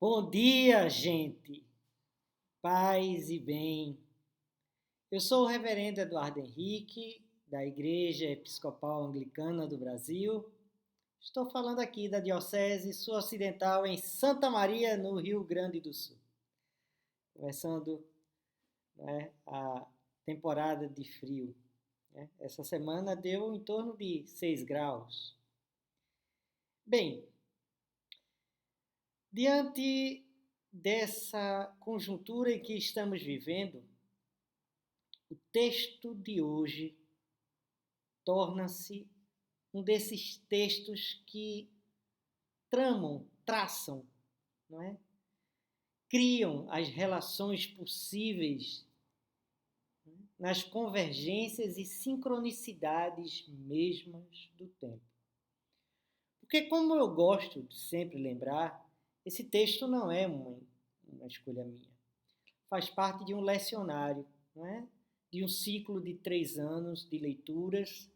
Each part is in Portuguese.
Bom dia, gente! Paz e bem. Eu sou o reverendo Eduardo Henrique, da Igreja Episcopal Anglicana do Brasil. Estou falando aqui da Diocese Sul-Ocidental em Santa Maria, no Rio Grande do Sul. Começando, a temporada de frio. Essa semana deu em torno de 6 graus. Bem, diante dessa conjuntura em que estamos vivendo, o texto de hoje torna-se um desses textos que traçam, não é? Criam as relações possíveis, né? Nas convergências e sincronicidades mesmas do tempo. Porque, como eu gosto de sempre lembrar, esse texto não é uma escolha minha. Faz parte de um lecionário, não é? De um ciclo de 3 anos de leituras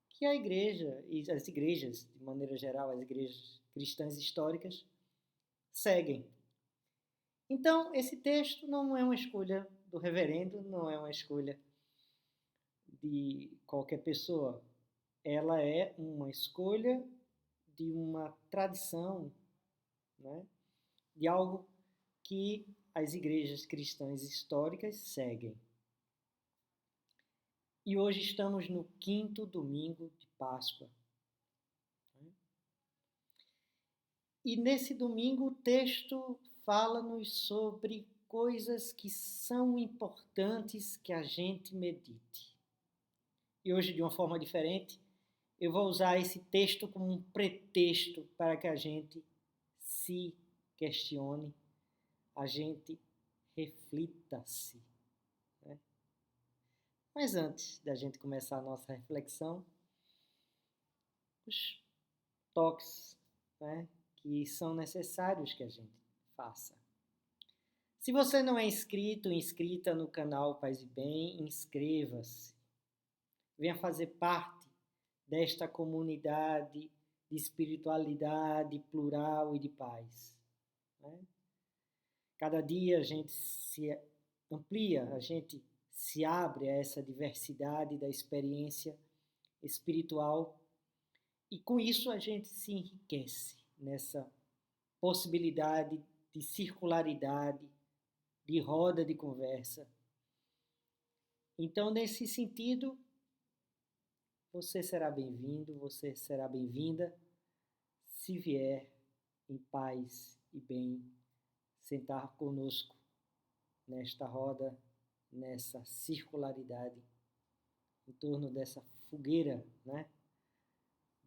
que a igreja e as igrejas, de maneira geral, as igrejas cristãs históricas, seguem. Então, esse texto não é uma escolha do reverendo, não é uma escolha de qualquer pessoa. Ela é uma escolha de uma tradição, né? De algo que as igrejas cristãs históricas seguem. E hoje estamos no 5º domingo de Páscoa. E nesse domingo o texto fala-nos sobre coisas que são importantes que a gente medite. E hoje, de uma forma diferente, eu vou usar esse texto como um pretexto para que a gente se questione, a gente reflita-se. Né? Mas antes da gente começar a nossa reflexão, os toques, né, que são necessários que a gente faça. Se você não é inscrito, inscrita no canal Paz e Bem, inscreva-se. Venha fazer parte desta comunidade de espiritualidade plural e de paz. Né? Cada dia a gente se amplia, a gente se abre a essa diversidade da experiência espiritual e com isso a gente se enriquece nessa possibilidade de circularidade, de roda de conversa. Então, nesse sentido, você será bem-vindo, você será bem-vinda se vier em paz e bem sentar conosco nesta roda, nessa circularidade, em torno dessa fogueira, né?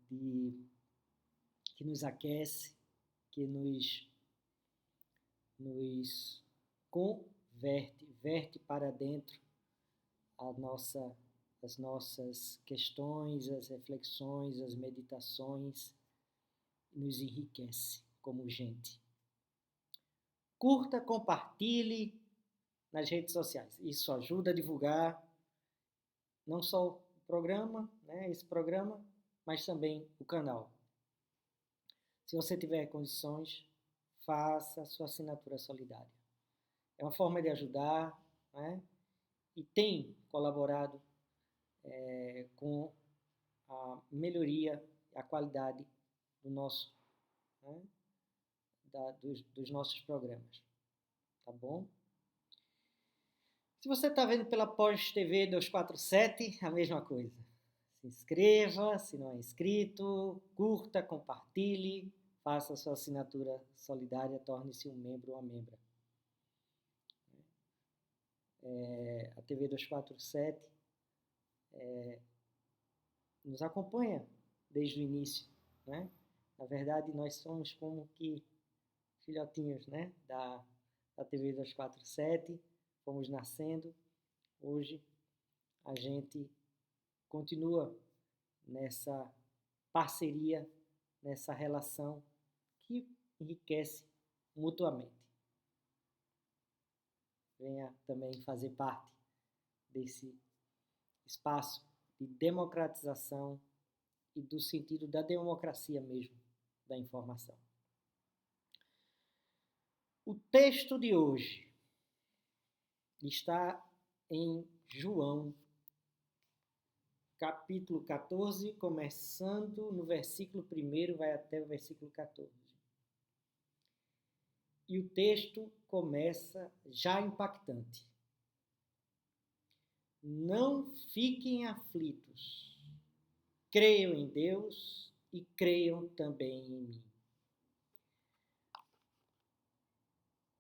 Que nos aquece, que nos verte para dentro as nossas questões, as reflexões, as meditações, nos enriquece como gente. Curta, compartilhe nas redes sociais. Isso ajuda a divulgar não só o programa, né, esse programa, mas também o canal. Se você tiver condições, faça a sua assinatura solidária. É uma forma de ajudar, né? E tem colaborado com a melhoria, a qualidade do nosso, né? Dos nossos programas. Tá bom? Se você está vendo pela Pós TV 247, a mesma coisa. Se inscreva, se não é inscrito, curta, compartilhe, faça a sua assinatura solidária, torne-se um membro ou uma membra. A TV 247 nos acompanha desde o início, né? Na verdade, nós somos como que filhotinhos, né? da TV 247, fomos nascendo. Hoje a gente continua nessa parceria, nessa relação que enriquece mutuamente. Venha também fazer parte desse espaço de democratização e do sentido da democracia mesmo, da informação. O texto de hoje está em João, capítulo 14, começando no versículo 1, vai até o versículo 14. E o texto começa já impactante. Não fiquem aflitos. Creiam em Deus e creiam também em mim.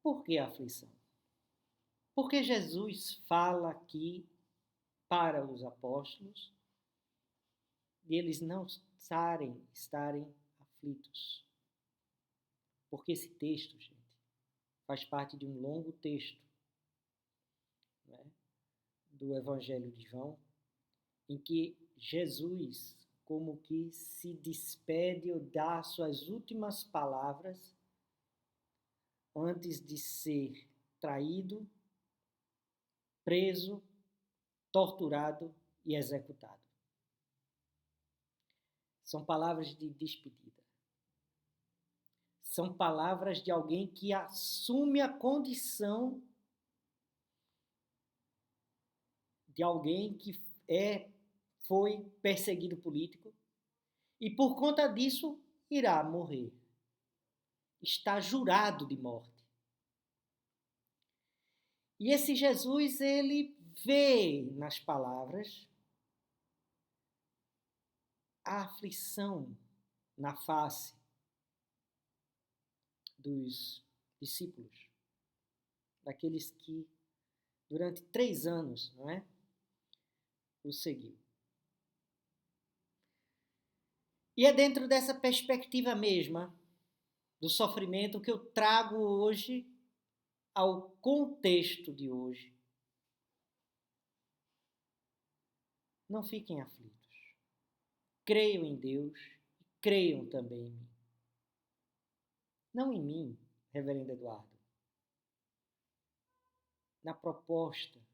Por que a aflição? Porque Jesus fala aqui para os apóstolos e eles não estarem aflitos. Porque esse texto, gente, faz parte de um longo texto, né, do Evangelho de João, em que Jesus como que se despede ou dá suas últimas palavras antes de ser traído, preso, torturado e executado. São palavras de despedida. São palavras de alguém que assume a condição de alguém que foi perseguido político e por conta disso irá morrer. Está jurado de morte. E esse Jesus, ele vê nas palavras a aflição na face dos discípulos, daqueles que durante 3 anos, não é, o seguiu. E é dentro dessa perspectiva mesma do sofrimento que eu trago hoje ao contexto de hoje. Não fiquem aflitos. Creiam em Deus e creiam também em mim. Não em mim, reverendo Eduardo. Na proposta,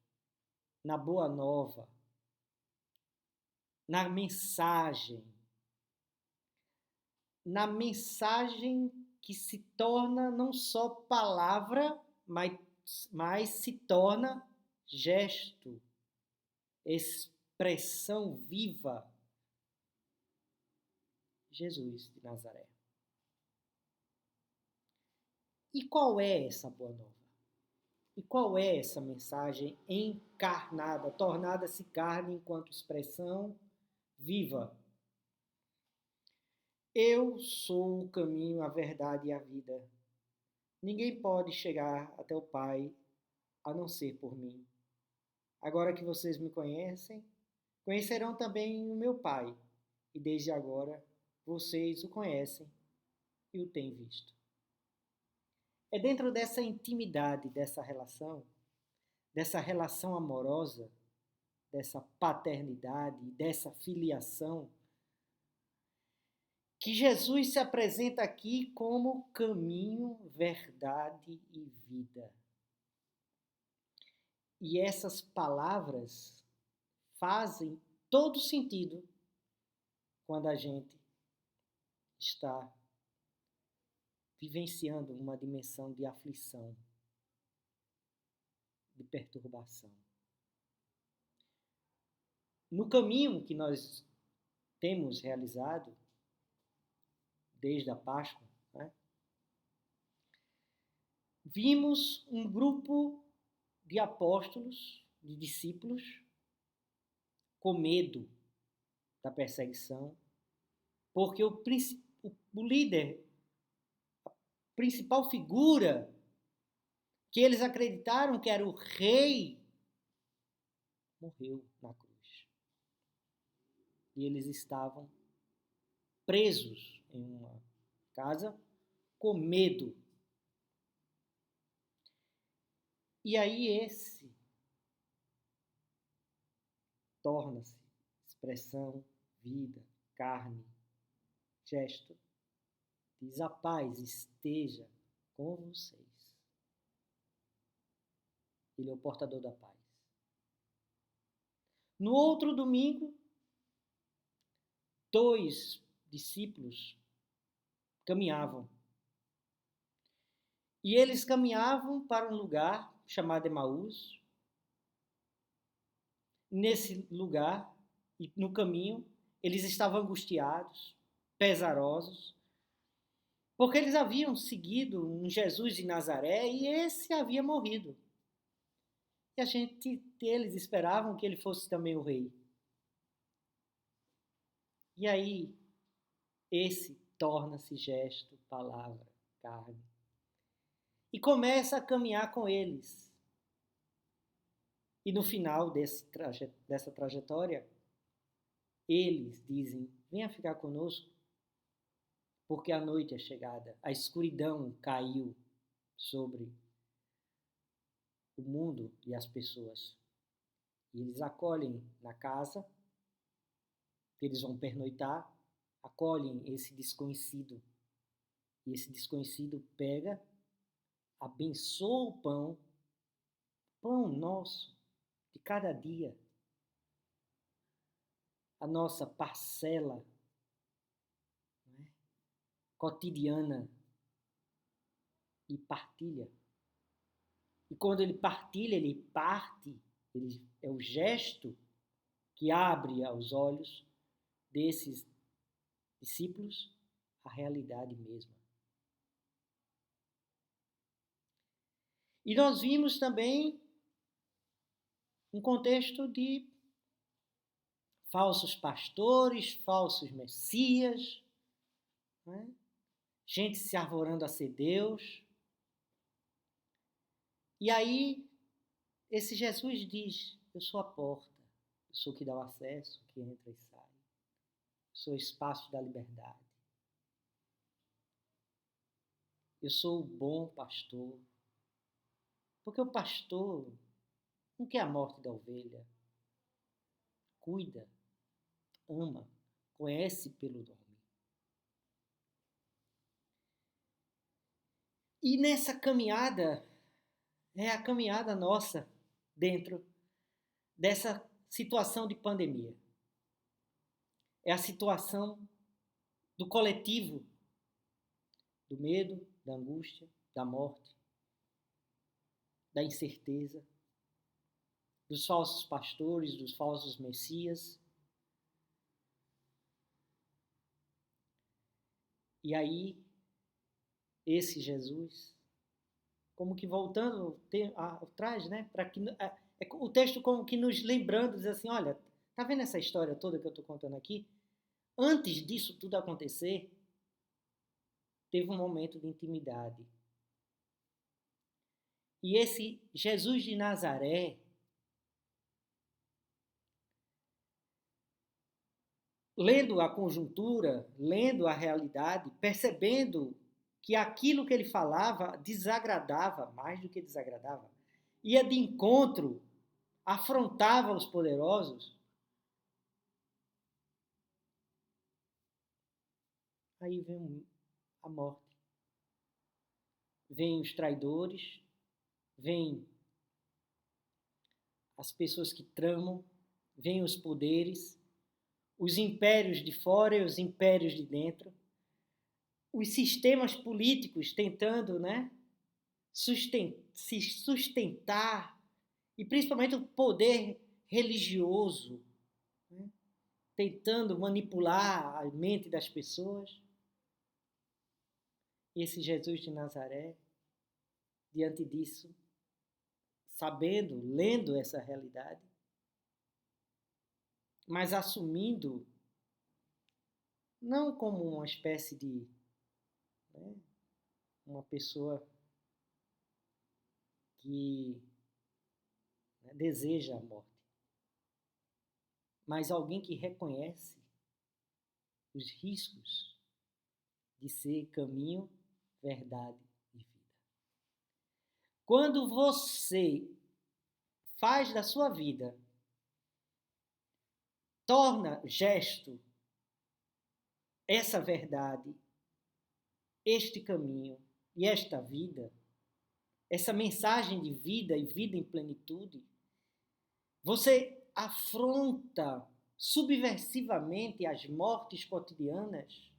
na boa nova, na mensagem que se torna não só palavra, mas se torna gesto, expressão viva. Jesus de Nazaré. E qual é essa boa nova? E qual é essa mensagem encarnada, tornada-se carne enquanto expressão viva? Eu sou o caminho, a verdade e a vida. Ninguém pode chegar até o Pai a não ser por mim. Agora que vocês me conhecem, conhecerão também o meu Pai. E desde agora vocês o conhecem e o têm visto. É dentro dessa intimidade, dessa relação amorosa, dessa paternidade, dessa filiação, que Jesus se apresenta aqui como caminho, verdade e vida. E essas palavras fazem todo sentido quando a gente está vivenciando uma dimensão de aflição, de perturbação. No caminho que nós temos realizado, desde a Páscoa, né, vimos um grupo de apóstolos, de discípulos, com medo da perseguição, porque o líder, a principal figura que eles acreditaram que era o rei, morreu na cruz. E eles estavam presos em uma casa com medo. E aí esse torna-se expressão, vida, carne, gesto. Diz: a paz esteja com vocês. Ele é o portador da paz. No outro domingo, 2 discípulos caminhavam. E eles caminhavam para um lugar chamado Emaús. Nesse lugar, e no caminho, eles estavam angustiados, pesarosos, porque eles haviam seguido um Jesus de Nazaré e esse havia morrido. E eles esperavam que ele fosse também o rei. E aí, esse torna-se gesto, palavra, carne. E começa a caminhar com eles. E no final dessa trajetória, eles dizem, venha ficar conosco, porque a noite é chegada, a escuridão caiu sobre o mundo e as pessoas. E eles acolhem na casa, eles vão pernoitar, acolhem esse desconhecido. E esse desconhecido pega, abençoa o pão nosso de cada dia, a nossa parcela, né, cotidiana, e partilha. E quando ele partilha, ele parte, é o gesto que abre os olhos desses discípulos à realidade mesma. E nós vimos também um contexto de falsos pastores, falsos messias, né? Gente se arvorando a ser Deus. E aí, esse Jesus diz, eu sou a porta, eu sou o que dá o acesso, o que entra e sai. Eu sou o espaço da liberdade. Eu sou o bom pastor. Porque o pastor não quer a morte da ovelha. Cuida, ama, conhece pelo nome. E nessa caminhada, é a caminhada nossa dentro dessa situação de pandemia. É a situação do coletivo, do medo, da angústia, da morte, da incerteza, dos falsos pastores, dos falsos messias. E aí, esse Jesus, como que voltando atrás, né? Para que o texto como que nos lembrando, diz assim, olha, tá vendo essa história toda que eu estou contando aqui? Antes disso tudo acontecer, teve um momento de intimidade. E esse Jesus de Nazaré, lendo a conjuntura, lendo a realidade, percebendo que aquilo que ele falava desagradava, mais do que desagradava, ia de encontro, afrontava os poderosos. Aí vem a morte. Vêm os traidores, vêm as pessoas que tramam, vêm os poderes, os impérios de fora e os impérios de dentro, os sistemas políticos tentando, né, se sustentar, e principalmente o poder religioso, né, tentando manipular a mente das pessoas. E esse Jesus de Nazaré, diante disso, sabendo, lendo essa realidade, mas assumindo não como uma espécie de, né, uma pessoa que, né, deseja a morte, mas alguém que reconhece os riscos de ser caminho, verdade e vida. Quando você faz da sua vida, torna gesto essa verdade, este caminho e esta vida, essa mensagem de vida e vida em plenitude, você afronta subversivamente as mortes cotidianas.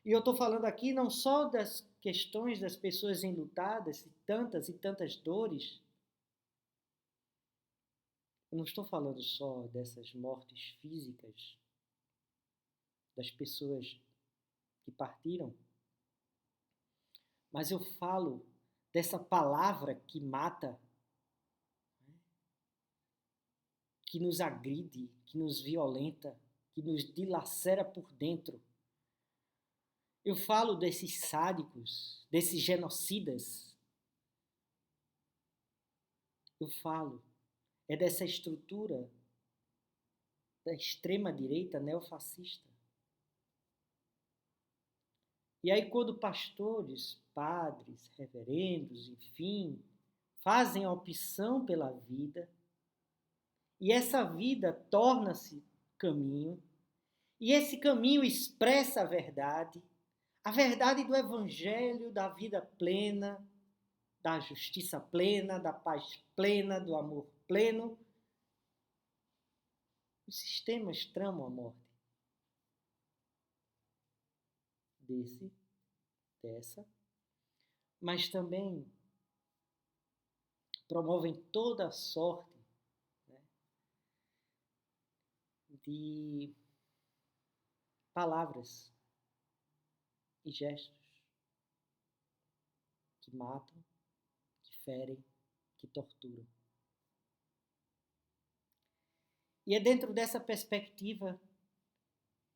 E eu estou falando aqui não só das questões das pessoas enlutadas e tantas dores, eu não estou falando só dessas mortes físicas, das pessoas que partiram, mas eu falo dessa palavra que mata, que nos agride, que nos violenta, que nos dilacera por dentro. Eu falo desses sádicos, desses genocidas. Eu falo dessa estrutura da extrema-direita neofascista. E aí quando pastores, padres, reverendos, enfim, fazem a opção pela vida, e essa vida torna-se caminho, e esse caminho expressa a verdade do evangelho, da vida plena, da justiça plena, da paz plena, do amor pleno. Os sistemas tramam a morte dessa, mas também promovem toda a sorte, né, de palavras e gestos que matam, que ferem, que torturam. E é dentro dessa perspectiva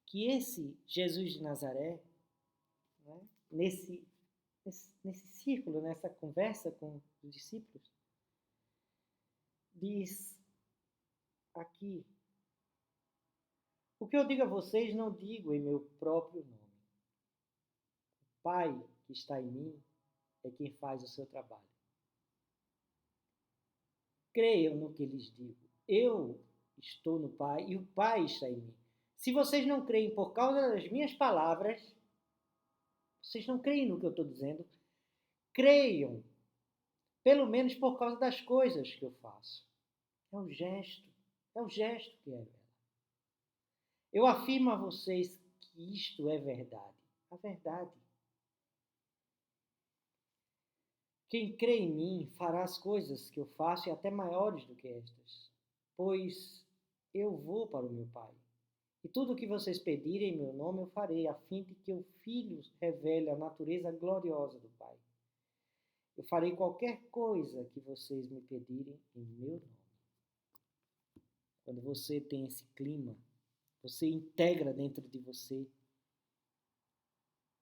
que esse Jesus de Nazaré, né, nesse círculo, nessa conversa com os discípulos, diz aqui: o que eu digo a vocês não digo em meu próprio nome. O Pai que está em mim é quem faz o seu trabalho. Creiam no que lhes digo. Eu estou no Pai e o Pai está em mim. Se vocês não creem por causa das minhas palavras, vocês não creem no que eu estou dizendo, creiam, pelo menos por causa das coisas que eu faço. É o gesto que revela. Eu afirmo a vocês que isto é verdade. A verdade. Quem crê em mim fará as coisas que eu faço e até maiores do que estas, pois eu vou para o meu Pai. E tudo o que vocês pedirem em meu nome eu farei, a fim de que o Filho revele a natureza gloriosa do Pai. Eu farei qualquer coisa que vocês me pedirem em meu nome. Quando você tem esse clima, você integra dentro de você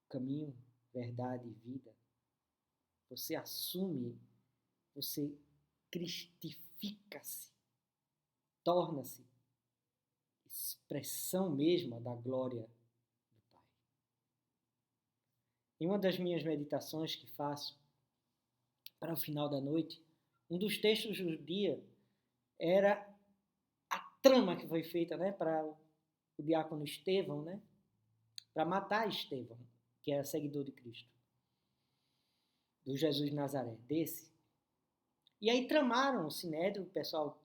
caminho, verdade e vida. Você assume, você cristifica-se, torna-se expressão mesma da glória do Pai. Em uma das minhas meditações que faço para o final da noite, um dos textos do dia era a trama que foi feita, né, para o diácono Estevão, né, para matar Estevão, que era seguidor de Cristo, do Jesus de Nazaré, desse. E aí tramaram o Sinédrio, o pessoal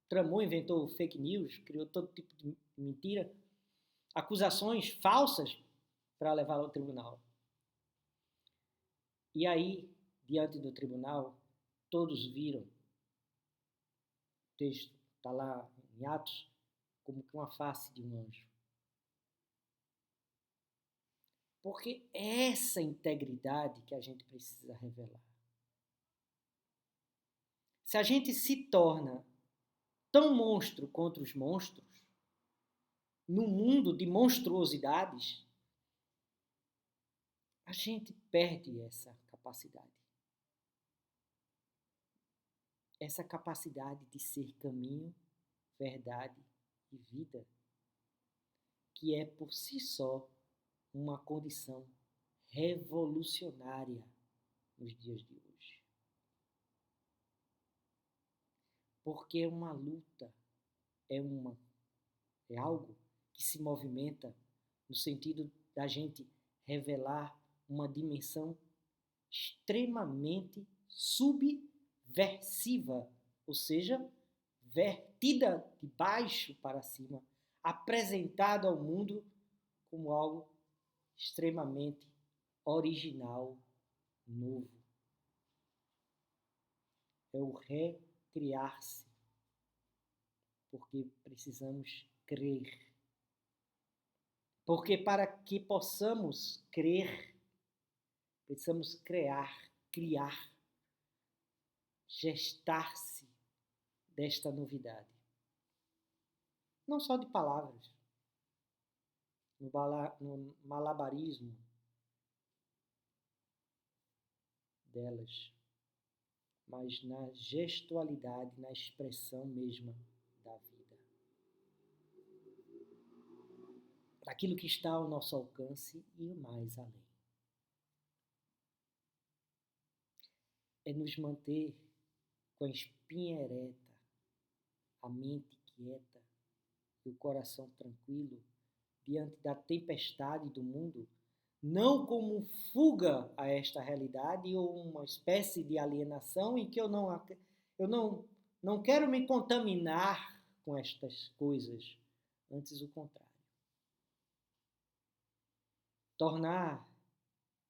tramou, inventou fake news, criou todo tipo de mentira, acusações falsas para levá-lo ao tribunal. E aí, diante do tribunal, todos viram, o texto está lá em Atos, como que uma face de um anjo. Porque é essa integridade que a gente precisa revelar. Se a gente se torna tão monstro contra os monstros, no mundo de monstruosidades, a gente perde essa capacidade. Essa capacidade de ser caminho, verdade e vida, que é por si só uma condição revolucionária nos dias de hoje. Porque é uma luta, é algo que se movimenta no sentido da gente revelar uma dimensão extremamente subversiva, ou seja, vertida de baixo para cima, apresentado ao mundo como algo extremamente original novo. É o recriar-se, porque precisamos crer. Porque para que possamos crer, precisamos criar, gestar-se desta novidade. Não só de palavras, no malabarismo delas, mas na gestualidade, na expressão mesma da vida. Daquilo que está ao nosso alcance e mais além. É nos manter com a espinha ereta, a mente quieta e o coração tranquilo diante da tempestade do mundo, não como fuga a esta realidade ou uma espécie de alienação em que eu não quero me contaminar com estas coisas, antes o contrário. Tornar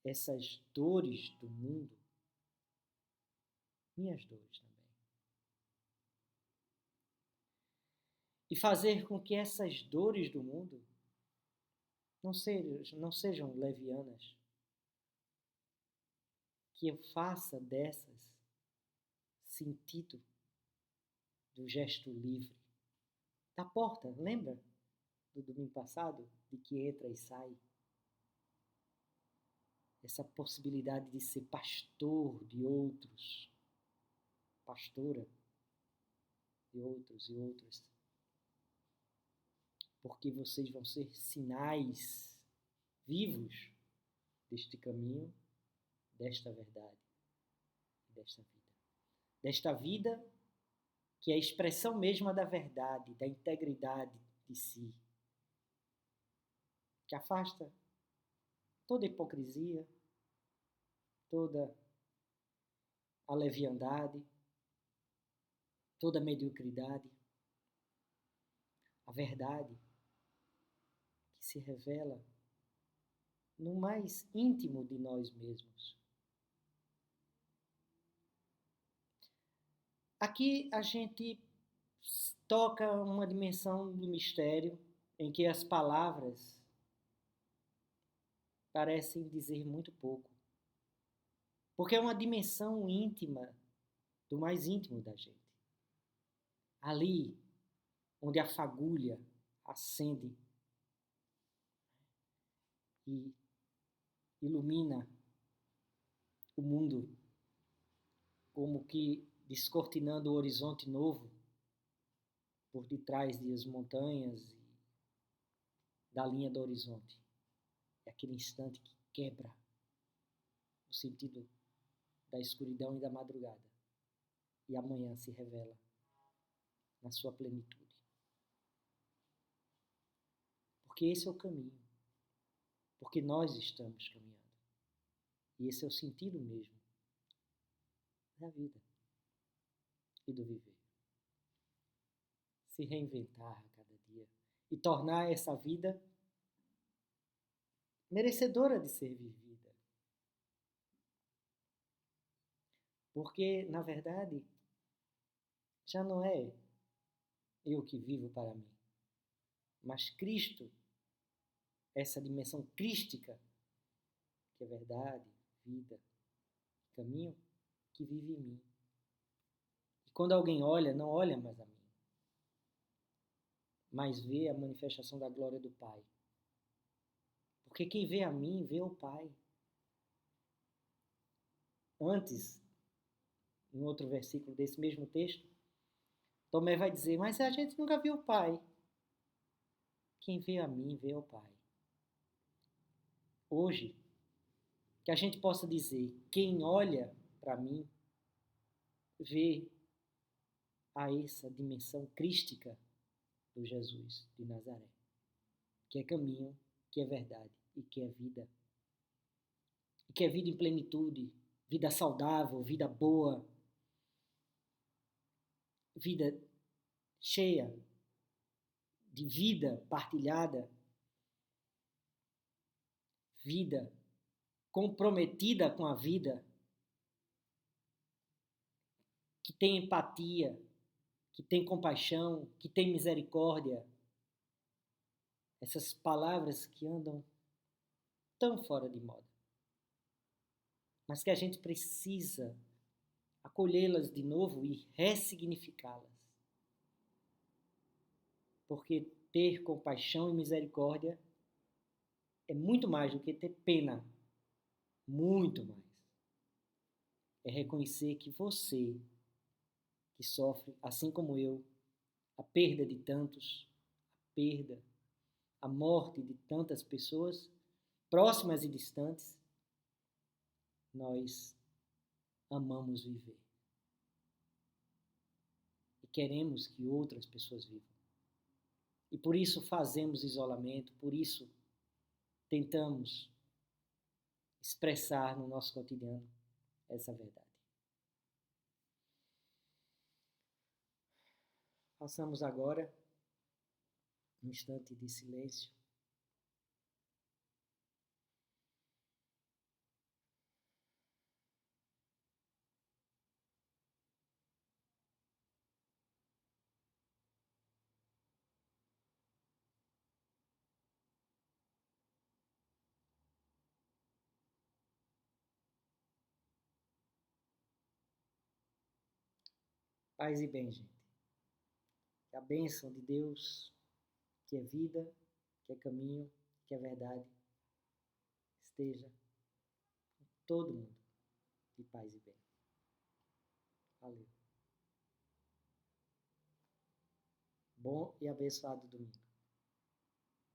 essas dores do mundo minhas dores também. E fazer com que essas dores do mundo não sejam levianas. Que eu faça dessas sentido do gesto livre. Da porta, lembra do domingo passado? De que entra e sai? Essa possibilidade de ser pastor de outros, pastora de outros e outras. Porque vocês vão ser sinais vivos deste caminho, desta verdade, desta vida. Desta vida que é a expressão mesma da verdade, da integridade de si. Que afasta toda hipocrisia, toda a leviandade, toda a mediocridade. A verdade que se revela no mais íntimo de nós mesmos. Aqui a gente toca uma dimensão do mistério em que as palavras parecem dizer muito pouco. Porque é uma dimensão íntima, do mais íntimo da gente. Ali, onde a fagulha acende e ilumina o mundo, como que descortinando o horizonte novo por detrás das montanhas e da linha do horizonte. É aquele instante que quebra o sentido da escuridão e da madrugada. E amanhã se revela na sua plenitude. Porque esse é o caminho. Porque nós estamos caminhando. E esse é o sentido mesmo da vida e do viver. Se reinventar a cada dia e tornar essa vida merecedora de ser vivida. Porque, na verdade, já não é eu que vivo para mim, mas Cristo, essa dimensão crística, que é verdade, vida, caminho, que vive em mim. E quando alguém olha, não olha mais a mim, mas vê a manifestação da glória do Pai. Porque quem vê a mim, vê o Pai. Antes, em outro versículo desse mesmo texto, Tomé vai dizer, mas a gente nunca viu o Pai. Quem vê a mim, vê o Pai. Hoje, que a gente possa dizer, quem olha para mim, vê a essa dimensão crística do Jesus de Nazaré, que é caminho, que é verdade e que é vida. E que é vida em plenitude, vida saudável, vida boa, vida cheia de vida partilhada, vida comprometida com a vida, que tem empatia, que tem compaixão, que tem misericórdia. Essas palavras que andam tão fora de moda, mas que a gente precisa acolhê-las de novo e ressignificá-las. Porque ter compaixão e misericórdia é muito mais do que ter pena, muito mais. É reconhecer que você, que sofre, assim como eu, a perda de tantos, a morte de tantas pessoas, próximas e distantes, nós amamos viver. E queremos que outras pessoas vivam. E por isso fazemos isolamento, por isso tentamos expressar no nosso cotidiano essa verdade. Passamos agora um instante de silêncio. Paz e bem, gente. Que a bênção de Deus, que é vida, que é caminho, que é verdade, esteja com todo mundo de paz e bem. Valeu. Bom e abençoado domingo.